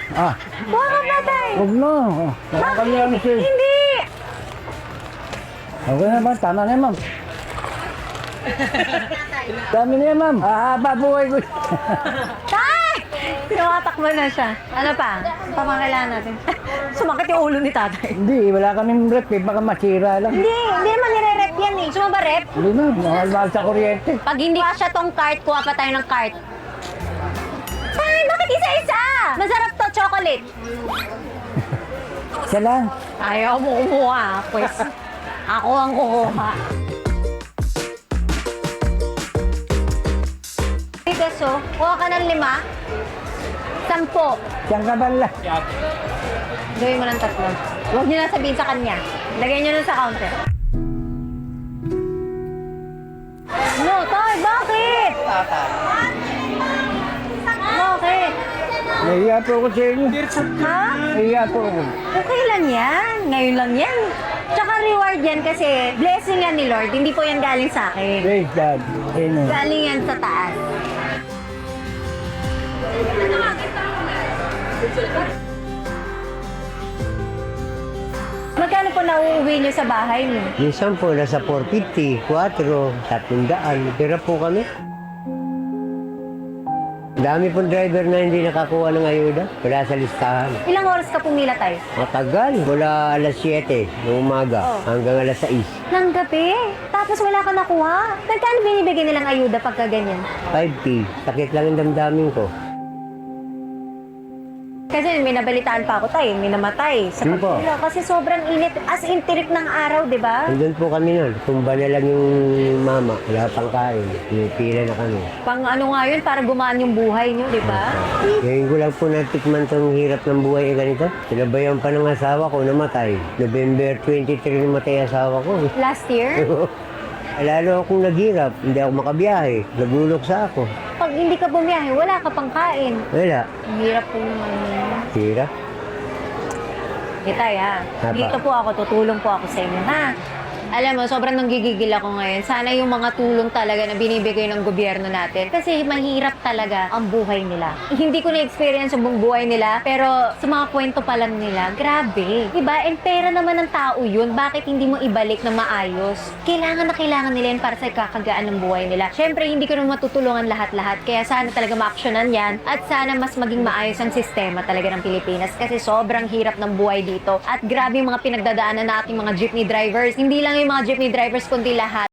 Kuha ka pa, tay. Huwag na. Nakakaliya na siya. Hindi. Okay na ba? Tama na yan, ma'am. Dami na yan, ma'am. Haba buhay ko. Tay! Tumatakbo na siya. Ano pa? Pamangailangan natin. Sumakit yung ulo ni tatay. Hindi, wala kaming rep eh. Baka masira lang. Hindi naman nire-rep yan eh. Suma ba rep? Hindi na, mahal sa kuryente. Pag hindi siya tong cart, kuha pa tayo ng cart. Tay, bakit isa-isa? Masarap to, chocolate. Siya lang. Ayaw mo kumuha, pues. Ako ang kukuha. Peso, kuha ka ng 5. 10. Siyang kabala. Gawin mo ng 3. Huwag niyo na sabihin sa kanya. Lagay niyo na sa counter. No, tay, bakit? Bakit? Nahiya po ako sa inyo. Ha? Nahiya po ako. Okay lang yan. Ngayon lang yan. Tsaka reward yan kasi blessing yan ni Lord. Hindi po yan galing sa akin. Praise God. Amen. Galing yan sa taas. Magkano po nauuwi niyo sa bahay niyo? Minsan po, nasa 450, 4, 300. Pira po kami. Dami pong driver na hindi nakakuha ng ayuda. Wala sa listahan. Ilang oras ka pumila tayo? Matagal. Mula alas 7 ng umaga hanggang alas 6. Nang gabi. Tapos wala ka nakuha. Magkano binibigay nilang ayuda pagka ganyan? 5P. Sakit lang ang damdamin ko. Kasi may nabalitaan pa ako tayo, may namatay sa Sino po? pagpila. Kasi sobrang init, as in tirik ng araw, di ba? Andun po kami nun. Tumba na lang yung mama. Wala pang kain. Pila na kami. Pang ano nga yun, para gumaan yung buhay niyo, di ba? Ngayon ko lang po natikman tong hirap ng buhay ganito. Sinabayan pa ng asawa ko, namatay. November 23 namatay asawa ko. Last year, Lalo akong naghirap. Hindi ako makabiyahe. Nagluluksa ako. pag hindi ka bumiyahe, wala ka pang kain. Wala. Ang hirap po naman yun. Tira. Itay ha, Apa. dito po ako, tutulong po ako sa inyo ha. Alam mo, sobrang nanggigigil ako ngayon. Sana yung mga tulong talaga na binibigay ng gobyerno natin. Kasi mahirap talaga ang buhay nila. Hindi ko na-experience yung buong buhay nila, pero sa mga kwento pa lang nila, grabe. Diba? And pera naman ng tao yun. Bakit hindi mo ibalik na maayos? Kailangan na kailangan nila yun para sa kakagaan ng buhay nila. Siyempre, hindi ko naman matutulungan lahat-lahat. Kaya sana talaga ma-actionan yan. At sana mas maging maayos ang sistema talaga ng Pilipinas. Kasi sobrang hirap ng buhay dito. At grabe yung mga pinagdadaanan nating mga jeepney drivers. Hindi lang yung mga jeepney drivers, kundi lahat.